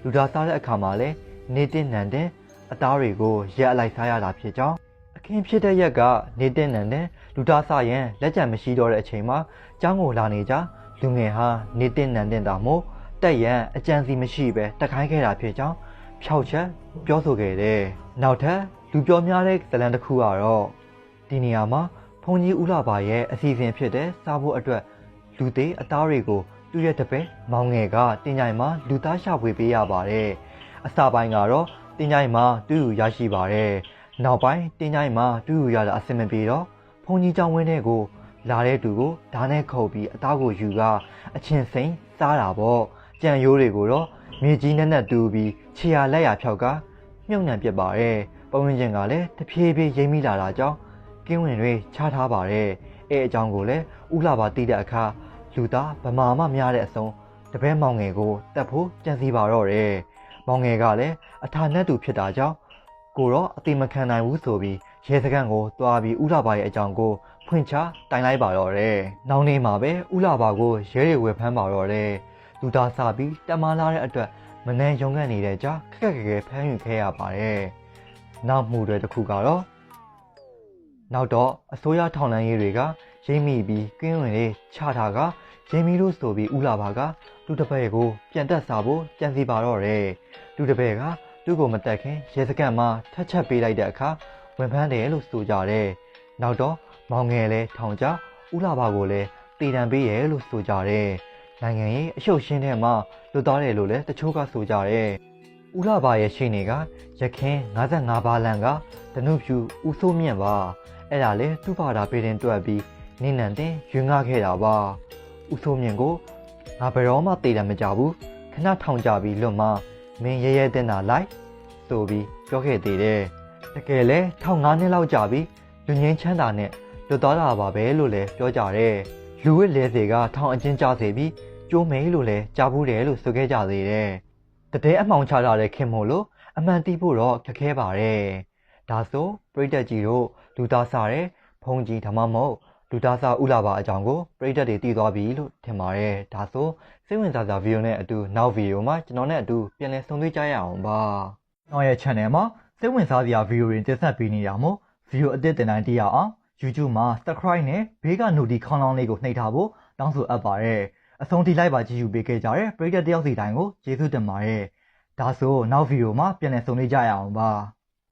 လူသားစားတဲ့အခါမှာလည်းနေတဲ့နန်တဲ့အသားတွေကိုရက်အလိုက်စားရတာဖြစ်ကြောင်းအခင်းဖြစ်တဲ့ရက်ကနေတဲ့နန်တဲ့လူသားစားရင်လက်ကျန်မရှိတော့တဲ့အချိန်မှာကျောင်းကိုလာနေကြလူငယ်ဟာနေတဲ့နန်တဲ့တာမို့တက်ရန်အကြံစီမရှိပဲတက်ခိုင်းခဲ့တာဖြစ်ကြောင်းဖြောက်ချက်ပြောဆိုခဲ့တယ်။နောက်ထပ်လူပြောများတဲ့ဇလံတစ်ခုကတော့ဒီနေရာမှာဘုန်းကြီးဦးလာပါရဲ့အစီအစဉ်ဖြစ်တဲ့စားဖို့အတွက်လူသေးအသားတွေကိုသူ့ရဲ့တပည့်မောင်ငယ်ကတင်ကြိုင်မှာလူသားရှာဖွေပေးရပါတယ်။အစပိုင်းကတော့တင်ကြိုင်မှာတူရရှိပါတယ်။နောက်ပိုင်းတင်ကြိုင်မှာတူရတာအဆင်မပြေတော့ဘုန်းကြီးကျောင်းဝင်းထဲကိုလာတဲ့သူကိုဓာနဲ့ခုတ်ပြီးအသားကိုယူကအချင်းစိန်စားတာပေါ့။ကြံရိုးတွေကိုတော့မြေကြီးနဲ့တူပြီးခြေရလက်ရဖြောက်ကမြုပ်နှံပစ်ပါတယ်။ပုံဝင်ချင်းကလည်းတဖြည်းဖြည်းရိမ့်မိလာတာကြောင့်ကင်းဝင်တွေချထားပါတယ်။အဲအကြောင်းကိုလည်းဥလာပါတီးတဲ့အခါလူသားဗမာမှများတဲ့အစုံတပည့်မောင်ငယ်ကိုတတ်ဖို့ကြံစီပါတော့တယ်။မောင်ငယ်ကလည်းအထာနဲ့သူဖြစ်တာကြောင့်ကိုတော့အတိမခံနိုင်ဘူးဆိုပြီးရဲစခန်းကိုတွားပြီးဥလာပါရဲ့အကြောင်းကိုဖွင့်ချတိုင်လိုက်ပါတော့တယ်။နောက်နေ့မှာပဲဥလာပါကိုရဲတွေဝယ်ဖမ်းပါတော့တယ်။လူသားစားပြီးတမလာတဲ့အတွက်မနှမ်းရုံးကန်နေတဲ့ကြားခက်ခက်ခဲခဲဖမ်းယူခဲ့ရပါတယ်။နောက်မှုတွေတစ်ခုကတော့နောက်တော့အစိုးရထောင်လှမ်းရေးတွေကရိမ့်မိပြီးကင်းဝင်လေးချထားကရိမ့်မိလို့ဆိုပြီးဥလာပါကလူတစ်ပည့်ကိုပြန်တက်စားဖို့ကြံစီပါတော့တယ်။လူတစ်ပည့်ကသူ့ကိုမတက်ခင်ရဲစခန်းမှာထက်ချက်ပေးလိုက်တဲ့အခါဝန်ဖမ်းတယ်လို့ဆိုကြတယ်။နောက်တော့မောင်ငယ်လည်းထောင်ကြဥလာပါကိုလည်းတည်တံပေးရဲလို့ဆိုကြတယ်။နိုင်ငံရေးအရှုပ်ရှင်းထဲမှာလွတ်သွားတယ်လို့လည်းတချို့ကဆိုကြတယ်။ဥလာပါရဲ့ရှေ့နေကရခင်55ပါးလန်ကဒနုဖြူဦးစိုးမြင့်ပါအဲ့ဒါလေသူ့ဘာသာပေးတင်တွက်ပြီးနင်းနန်တင်ရွငှခဲ့တာပါဦးစိုးမြင့်ကိုငါဘယ်တော့မှတည်တယ်မကြဘူးခဏထောင်ကြပြီးလွတ်မှမင်းရဲရဲတင်တာလိုက်ဆိုပြီးပြောခဲ့သေးတယ်တကယ်လဲထောင်9နှစ်လောက်ကြာပြီးလူငင်းချမ်းသာနဲ့လွတ်သွားတာပါပဲလို့လည်းပြောကြတယ်လူဝစ်လဲစေကထောင်အချင်းကြစေပြီးကျိုးမဲလို့လည်းကြားဘူးတယ်လို့ဆိုခဲ့ကြသေးတယ်တတဲအမှောင်ချထားတဲ့ခင်မို့လို့အမှန်တီးဖို့တော့ခက်ခဲပါတယ်ဒါဆိုပရိသတ်ကြီးတို့လူသားစားတဲ့ဘုံကြီးဓမ္မမဟုတ်လူသားစားဥလာပါအကြောင်းကိုပရိသတ်တွေသိသွားပြီလို့ထင်ပါတယ်ဒါဆိုစိတ်ဝင်စားစရာဗီဒီယိုနဲ့အတူနောက်ဗီဒီယိုမှာကျွန်တော်နဲ့အတူပြန်လည်ဆုံတွေ့ကြရအောင်ပါကျွန်တော်ရဲ့ channel မှာစိတ်ဝင်စားစရာဗီဒီယိုတွေတင်ဆက်ပေးနေရမို့ဗီဒီယိုအသစ်တင်တိုင်းသိရအောင် YouTube မှာ Subscribe နဲ့ဘေးက Notification ခေါင်းလောင်းလေးကိုနှိပ်ထားဖို့တောင်းဆိုအပ်ပါတယ်အဆုံးထိလိုက်ပါကြည့်ယူပေးခဲ့ကြတဲ့ပရိသတ်တယောက်စီတိုင်းကိုကျေးဇူးတင်ပါတယ်ဒါဆိုနောက်ဗီဒီယိုမှာပြန်လည်ဆုံတွေ့ကြရအောင်ပါ